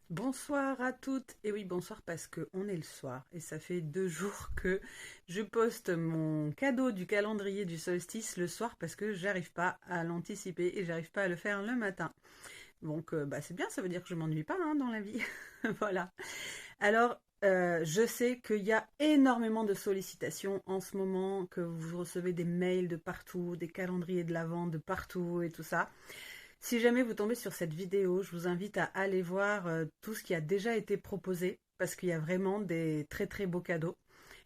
Bonsoir à toutes. Et oui, bonsoir parce que on est le soir et ça fait 2 jours que je poste mon cadeau du calendrier du solstice le soir parce que j'arrive pas à l'anticiper et j'arrive pas à le faire le matin. Donc c'est bien, ça veut dire que je m'ennuie pas hein, dans la vie. Voilà. Alors je sais qu'il y a énormément de sollicitations en ce moment, que vous recevez des mails de partout, des calendriers de l'Avent de partout et tout ça. Si jamais vous tombez sur cette vidéo, je vous invite à aller voir tout ce qui a déjà été proposé parce qu'il y a vraiment des très très beaux cadeaux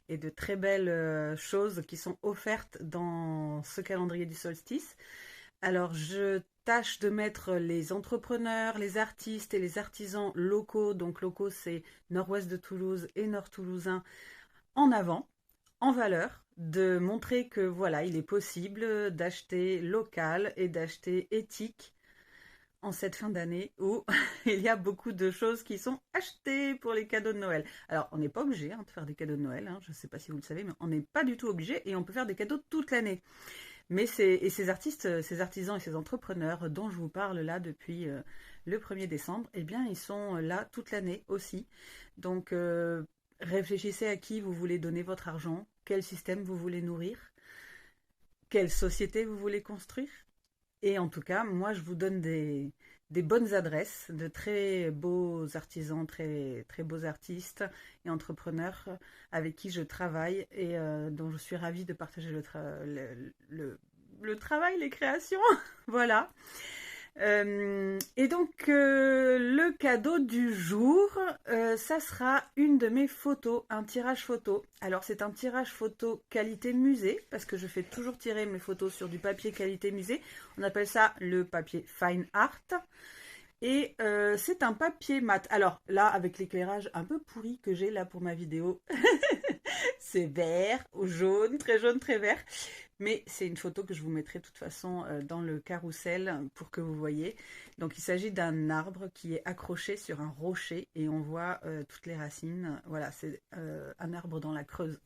et de très belles choses qui sont offertes dans ce calendrier du solstice. Alors je tâche de mettre les entrepreneurs, les artistes et les artisans locaux, donc locaux c'est nord-ouest de Toulouse et nord toulousain, en avant, en valeur, de montrer que voilà, il est possible d'acheter local et d'acheter éthique en cette fin d'année où il y a beaucoup de choses qui sont achetées pour les cadeaux de Noël. Alors, on n'est pas obligé de faire des cadeaux de Noël, je ne sais pas si vous le savez, mais on n'est pas du tout obligé et on peut faire des cadeaux toute l'année. Mais ces artistes, ces artisans et ces entrepreneurs dont je vous parle là depuis le 1er décembre, eh bien, ils sont là toute l'année aussi. Donc, réfléchissez à qui vous voulez donner votre argent, quel système vous voulez nourrir, quelle société vous voulez construire. Et en tout cas, moi, je vous donne des bonnes adresses de très beaux artisans, très, très beaux artistes et entrepreneurs avec qui je travaille et dont je suis ravie de partager le travail, les créations. Voilà. Et donc, le cadeau du jour, ça sera une de mes photos, un tirage photo. Alors, c'est un tirage photo qualité musée, parce que je fais toujours tirer mes photos sur du papier qualité musée. On appelle ça le papier fine art. Et c'est un papier mat. Alors là, avec l'éclairage un peu pourri que j'ai là pour ma vidéo, c'est vert ou jaune, très vert. Mais c'est une photo que je vous mettrai de toute façon dans le carrousel pour que vous voyez. Donc il s'agit d'un arbre qui est accroché sur un rocher et on voit toutes les racines. Voilà, c'est un arbre dans la Creuse.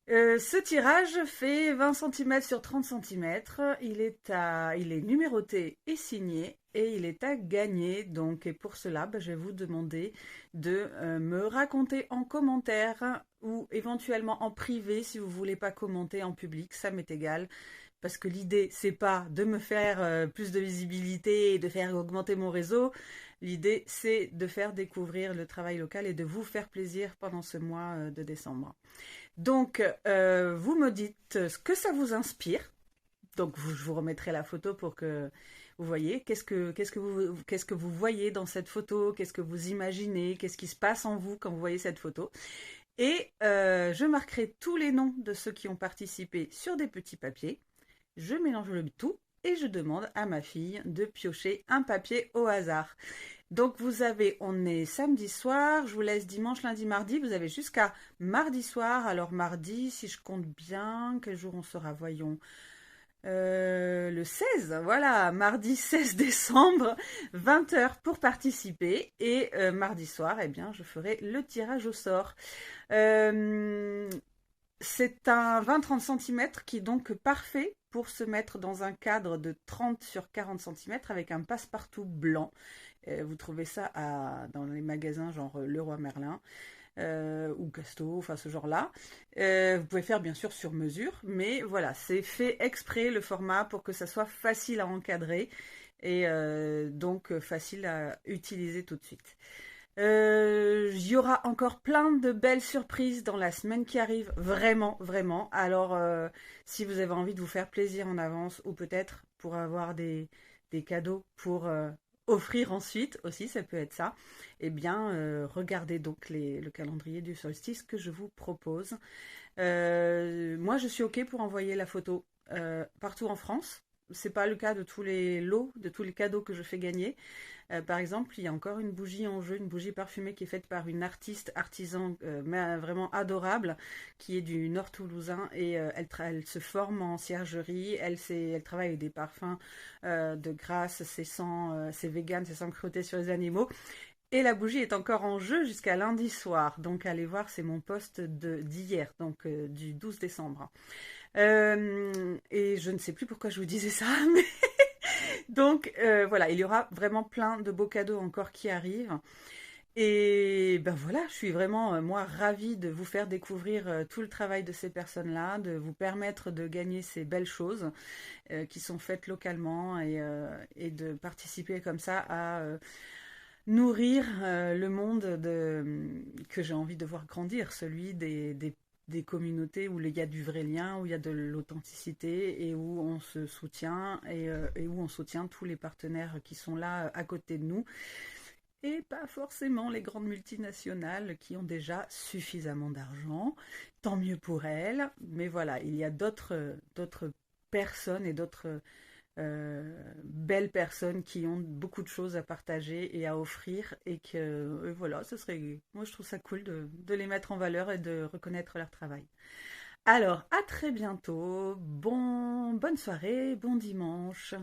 Ce tirage fait 20 cm sur 30 cm. Il est numéroté et signé et il est à gagner. Donc, et pour cela, je vais vous demander de me raconter en commentaire ou éventuellement en privé si vous voulez pas commenter en public, ça m'est égal. Parce que l'idée, c'est pas de me faire plus de visibilité et de faire augmenter mon réseau. L'idée, c'est de faire découvrir le travail local et de vous faire plaisir pendant ce mois de décembre. Donc, vous me dites ce que ça vous inspire. Donc, je vous remettrai la photo pour que vous voyez qu'est-ce que vous voyez dans cette photo, qu'est-ce que vous imaginez, qu'est-ce qui se passe en vous quand vous voyez cette photo. Et je marquerai tous les noms de ceux qui ont participé sur des petits papiers. Je mélange le tout et je demande à ma fille de piocher un papier au hasard. Donc on est samedi soir, je vous laisse dimanche, lundi, mardi, vous avez jusqu'à mardi soir. Alors mardi, si je compte bien, quel jour on sera, voyons. Le 16, voilà, mardi 16 décembre, 20h pour participer. Et mardi soir, eh bien, je ferai le tirage au sort. Euh, c'est un 20-30 cm qui est donc parfait pour se mettre dans un cadre de 30 sur 40 cm avec un passe-partout blanc. Vous trouvez ça dans les magasins genre Leroy Merlin ou Casto, enfin ce genre-là. Vous pouvez faire bien sûr sur mesure, mais voilà, c'est fait exprès le format pour que ça soit facile à encadrer et donc facile à utiliser tout de suite. Il y aura encore plein de belles surprises dans la semaine qui arrive, vraiment, vraiment. Alors, si vous avez envie de vous faire plaisir en avance, ou peut-être pour avoir des cadeaux pour offrir ensuite aussi, ça peut être ça, eh bien, regardez donc le calendrier du solstice que je vous propose. Moi, je suis OK pour envoyer la photo partout en France. C'est pas le cas de tous les lots, de tous les cadeaux que je fais gagner. Par exemple, il y a encore une bougie en jeu, une bougie parfumée qui est faite par une artisan vraiment adorable, qui est du Nord toulousain et elle se forme en ciergerie. Elle travaille avec des parfums de grâce, c'est vegan, c'est sans cruauté sur les animaux. Et la bougie est encore en jeu jusqu'à lundi soir. Donc allez voir, c'est mon post d'hier, donc du 12 décembre. Et je ne sais plus pourquoi je vous disais ça, mais Donc voilà, il y aura vraiment plein de beaux cadeaux encore qui arrivent. Et ben voilà, je suis vraiment, moi, ravie de vous faire découvrir tout le travail de ces personnes-là, de vous permettre de gagner ces belles choses qui sont faites localement et de participer comme ça à nourrir le monde que j'ai envie de voir grandir, celui des communautés où il y a du vrai lien, où il y a de l'authenticité et où on se soutient et où on soutient tous les partenaires qui sont là à côté de nous et pas forcément les grandes multinationales qui ont déjà suffisamment d'argent. Tant mieux pour elles, mais voilà, il y a d'autres personnes et d'autres belles personnes qui ont beaucoup de choses à partager et à offrir et que voilà, ce serait, moi je trouve ça cool de les mettre en valeur et de reconnaître leur travail. Alors, à très bientôt, bonne soirée, bon dimanche.